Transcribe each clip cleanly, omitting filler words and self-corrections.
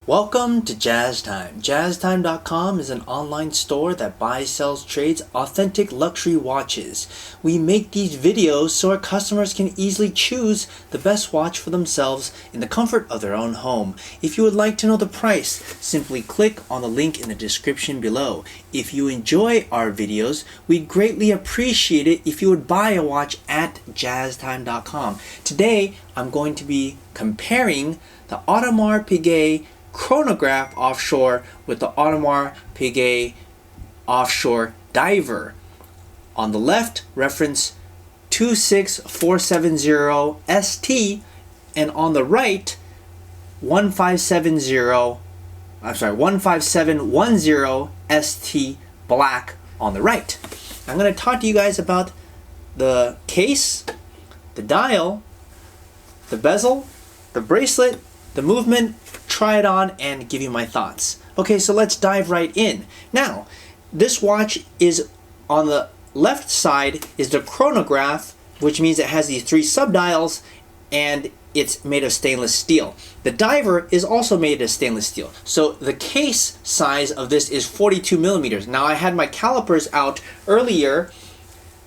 Welcome to Jazz Time. JazzTime.com is an online store that buys, sells, trades authentic luxury watches. We make these videos so our customers can easily choose the best watch for themselves in the comfort of their own home. If you would like to know the price, simply click on the link in the description below. If you enjoy our videos, we'd greatly appreciate it if you would buy a watch at JazzTime.com. Today, I'm going to be comparing the Audemars Piguet Chronograph Offshore with the Audemars Piguet Offshore Diver. On the left, reference 26470 ST, and on the right, 15710 ST Black on the right. I'm going to talk to you guys about the case, the dial, the bezel, the bracelet, the movement, try it on, and give you my thoughts. Okay, so let's dive right in. Now, this watch is on the left side is the chronograph, which means it has these three subdials, and it's made of stainless steel. The diver is also made of stainless steel. So the case size of this is 42 millimeters. Now, I had my calipers out earlier,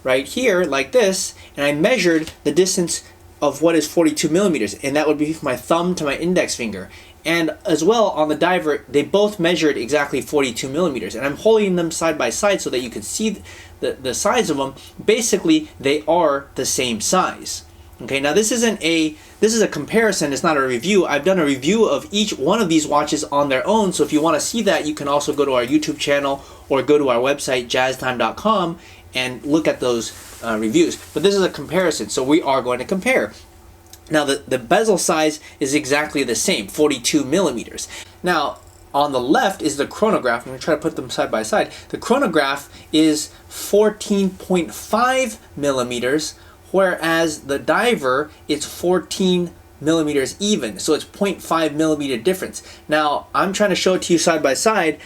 right here, like this, and I measured the distance of what is 42 millimeters, and that would be from my thumb to my index finger. And as well, on the diver, they both measured exactly 42 millimeters, and I'm holding them side by side so that you can see the size of them. Basically, they are the same size. Okay, now this is a comparison, it's not a review. I've done a review of each one of these watches on their own, so if you want to see that, you can also go to our YouTube channel or go to our website, jazztime.com, and look at those reviews. But this is a comparison, so we are going to compare. Now the bezel size is exactly the same, 42 millimeters. Now on the left is the chronograph. I'm going to try to put them side by side. The chronograph is 14.5 millimeters, whereas the diver is 14 millimeters even, so it's 0.5 millimeter difference. Now I'm trying to show it to you side by side.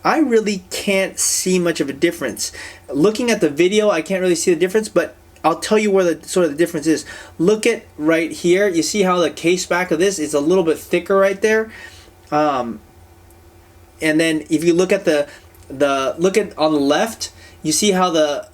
I really can't see much of a difference. Looking at the video, I can't really see the difference, but I'll tell you where the sort of the difference is. Look at right here. You see how the case back of this is a little bit thicker right there. And then if you look at on the left, you see how the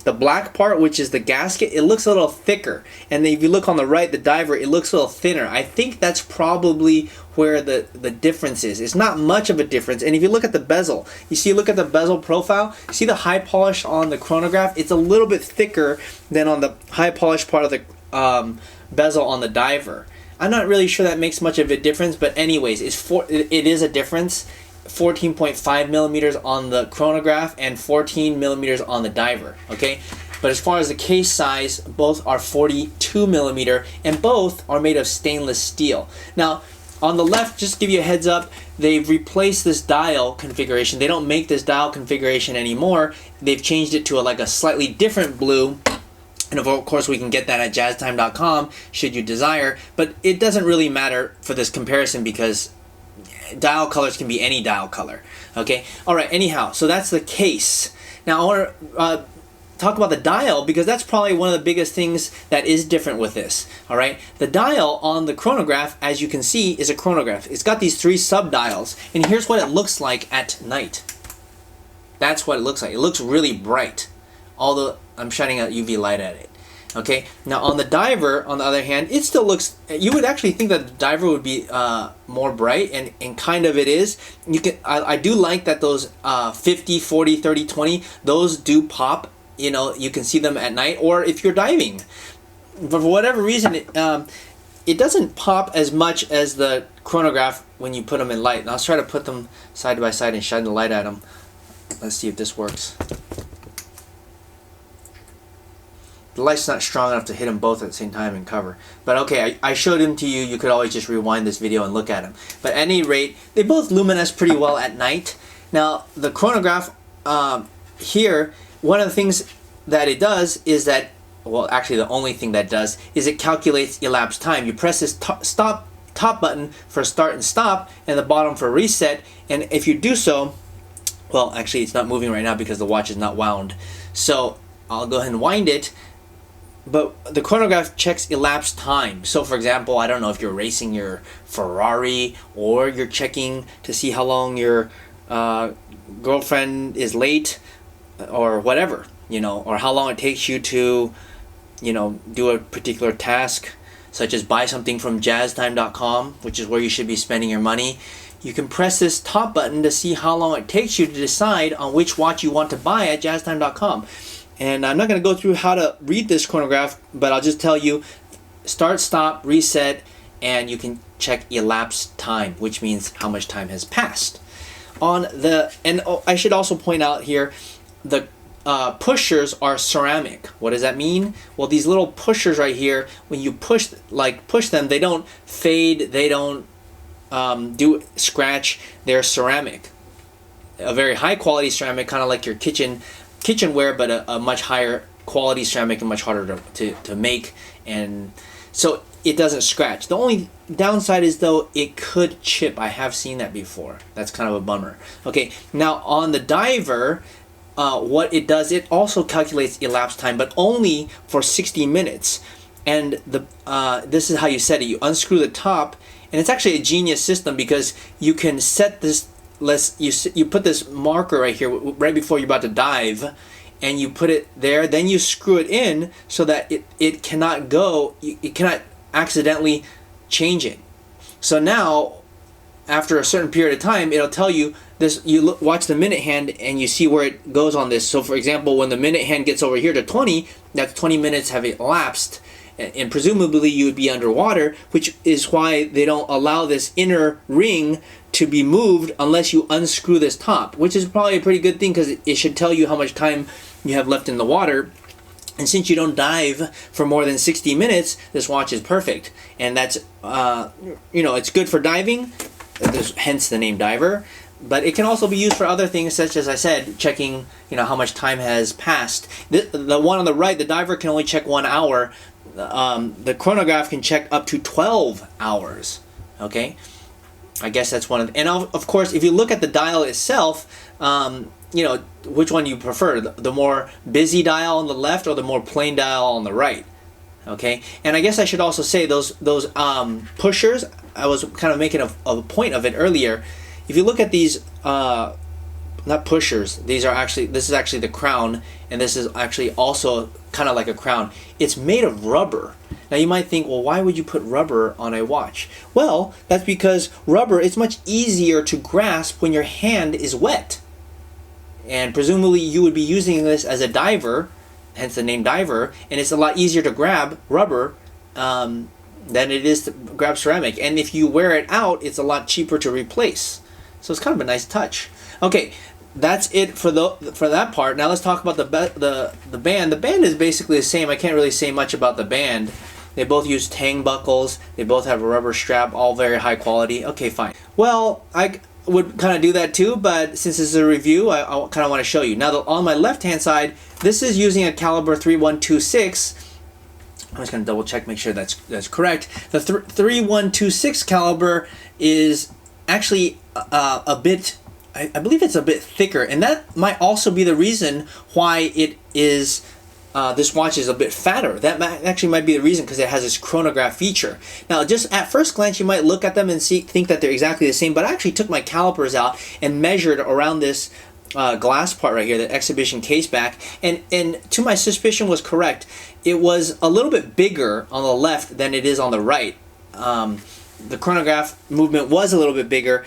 black part, which is the gasket, it looks a little thicker. And then if you look on the right, the diver, it looks a little thinner. I think that's probably where the difference is. It's not much of a difference. And if you look at the bezel, look at the bezel profile, see the high polish on the chronograph? It's a little bit thicker than on the high polish part of the bezel on the diver. I'm not really sure that makes much of a difference, but anyways, it is a difference. 14.5 millimeters on the chronograph and 14 millimeters on the diver. Okay, but as far as the case size, both are 42 millimeter and both are made of stainless steel. Now on the left, just to give you a heads up, they've replaced this dial configuration. They don't make this dial configuration anymore. They've changed it to a slightly different blue. And of course, we can get that at jazztime.com should you desire, but it doesn't really matter for this comparison because dial colors can be any dial color. Okay, all right, anyhow, so that's the case. Now I want to talk about the dial because that's probably one of the biggest things that is different with this. All right, the dial on the chronograph, as you can see, is a chronograph. It's got these three sub dials, and here's what it looks like at night. That's what it looks like. It looks really bright, although I'm shining a UV light at it. Okay, now on the diver, on the other hand, it still looks, you would actually think that the diver would be more bright, and kind of it is. I do like that those 50, 40, 30, 20, those do pop. You know, you can see them at night, or if you're diving. But for whatever reason, it doesn't pop as much as the chronograph when you put them in light. Now let's try to put them side by side and shine the light at them. Let's see if this works. The light's not strong enough to hit them both at the same time and cover. But okay, I showed them to you. You could always just rewind this video and look at them. But at any rate, they both luminesce pretty well at night. Now, the chronograph here, one of the things that it does is that, well, actually the only thing that it does is it calculates elapsed time. You press this top button for start and stop, and the bottom for reset. And if you do so, well, actually it's not moving right now because the watch is not wound. So I'll go ahead and wind it. the chronograph checks elapsed time. So for example, I don't know if you're racing your Ferrari, or you're checking to see how long your girlfriend is late, or whatever, you know, or how long it takes you to, you know, do a particular task, such as buy something from jazztime.com, which is where you should be spending your money. You can press this top button to see how long it takes you to decide on which watch you want to buy at jazztime.com. And I'm not going to go through how to read this chronograph, but I'll just tell you, start, stop, reset, and you can check elapsed time, which means how much time has passed. I should also point out here, the pushers are ceramic. What does that mean? Well, these little pushers right here, when you push them, they don't fade, they don't do scratch. They're ceramic, a very high quality ceramic, kind of like your kitchenware, but a much higher quality ceramic and much harder to make, and so it doesn't scratch. The only downside is, though, it could chip. I have seen that before. That's kind of a bummer. Okay, now on the diver, what it does, it also calculates elapsed time, but only for 60 minutes. And this is how you set it. You unscrew the top, and it's actually a genius system, because you can set this. You put this marker right here, right before you're about to dive, and you put it there. Then you screw it in so that it cannot go. It cannot accidentally change it. So now, after a certain period of time, it'll tell you this. You watch the minute hand, and you see where it goes on this. So, for example, when the minute hand gets over here to 20, that's 20 minutes have elapsed, and presumably you would be underwater, which is why they don't allow this inner ring to be moved unless you unscrew this top, which is probably a pretty good thing, because it should tell you how much time you have left in the water. And since you don't dive for more than 60 minutes, this watch is perfect. And that's, it's good for diving, hence the name diver. But it can also be used for other things, such as I said, checking, how much time has passed. The one on the right, the diver can only check 1 hour. The chronograph can check up to 12 hours. Okay? I guess that's one of the, and of course, if you look at the dial itself, which one you prefer, the more busy dial on the left or the more plain dial on the right. Okay, and I guess I should also say those pushers, I was kind of making a point of it earlier. If you look at these, not pushers, this is actually the crown, and this is actually also kind of like a crown. It's made of rubber. Now you might think, well, why would you put rubber on a watch? Well, that's because rubber is much easier to grasp when your hand is wet. And presumably you would be using this as a diver, hence the name diver, and it's a lot easier to grab rubber than it is to grab ceramic. And if you wear it out, it's a lot cheaper to replace. So it's kind of a nice touch. Okay, that's it for that part. Now let's talk about the band. The band is basically the same. I can't really say much about the band. They both use tang buckles. They both have a rubber strap, all very high quality. Okay, fine. Well, I would kind of do that too, but since this is a review, I kind of want to show you. Now, on my left-hand side, this is using a caliber 3126. I'm just going to double check, make sure that's correct. The 3126 caliber is actually a bit, I believe it's a bit thicker, and that might also be the reason why it is this watch is a bit fatter. That actually might be the reason, because it has this chronograph feature. Now, just at first glance, you might look at them and think that they're exactly the same, but I actually took my calipers out and measured around this glass part right here, the exhibition case back, and to my suspicion was correct. It was a little bit bigger on the left than it is on the right. The chronograph movement was a little bit bigger.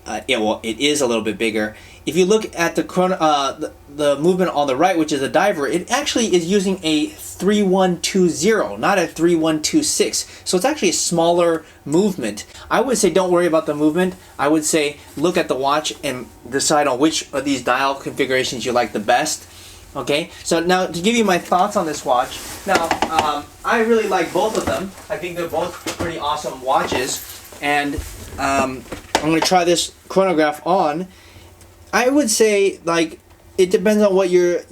It is a little bit bigger. If you look at the movement on the right, which is the diver, it actually is using a 3120, not a 3126. So it's actually a smaller movement. I would say don't worry about the movement. I would say look at the watch and decide on which of these dial configurations you like the best. Okay, so now to give you my thoughts on this watch. Now, I really like both of them. I think they're both pretty awesome watches, and I'm going to try this chronograph on. I would say, like, it depends on what you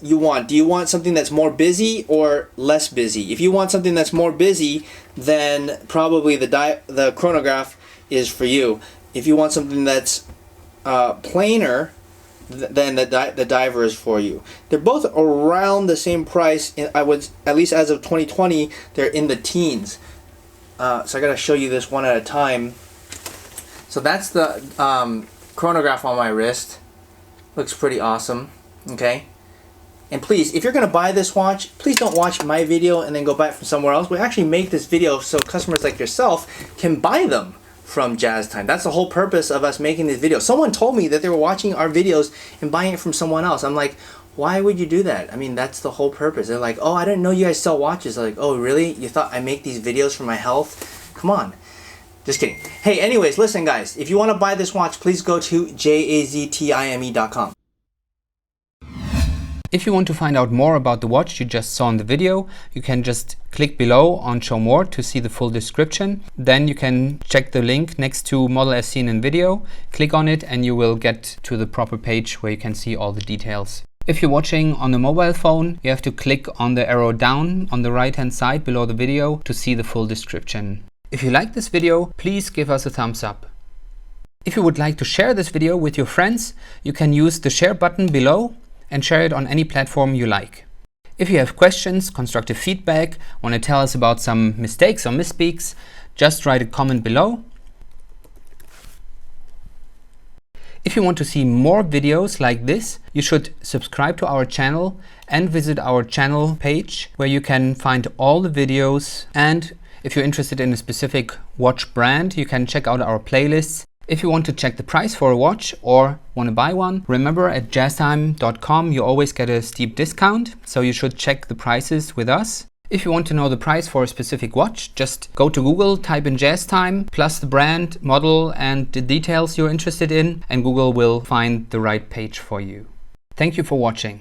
want. Do you want something that's more busy or less busy? If you want something that's more busy, then probably the chronograph is for you. If you want something that's plainer, then the diver is for you. They're both around the same price. I would, at least as of 2020, they're in the teens. So I gotta show you this one at a time. So that's the chronograph on my wrist. Looks pretty awesome. Okay. And please, if you're gonna buy this watch, please don't watch my video and then go buy it from somewhere else. We actually make this video so customers like yourself can buy them from Jazz Time. That's the whole purpose of us making this video. Someone told me that they were watching our videos and buying it from someone else. I'm like, why would you do that? I mean, that's the whole purpose. They're like, oh, I didn't know you guys sell watches. They're like, oh, really? You thought I make these videos for my health? Come on. Just kidding. Hey, anyways, listen, guys. If you want to buy this watch, please go to jaztime.com. If you want to find out more about the watch you just saw in the video, you can just click below on Show More to see the full description. Then you can check the link next to model as seen in video, click on it and you will get to the proper page where you can see all the details. If you're watching on a mobile phone, you have to click on the arrow down on the right hand side below the video to see the full description. If you like this video, please give us a thumbs up. If you would like to share this video with your friends, you can use the share button below and share it on any platform you like. If you have questions, constructive feedback, want to tell us about some mistakes or misspeaks, just write a comment below. If you want to see more videos like this, you should subscribe to our channel and visit our channel page where you can find all the videos. And if you're interested in a specific watch brand, you can check out our playlists. If you want to check the price for a watch or want to buy one, remember at jaztime.com you always get a steep discount, so you should check the prices with us. If you want to know the price for a specific watch, just go to Google, type in Jazz Time, plus the brand, model and the details you're interested in, and Google will find the right page for you. Thank you for watching.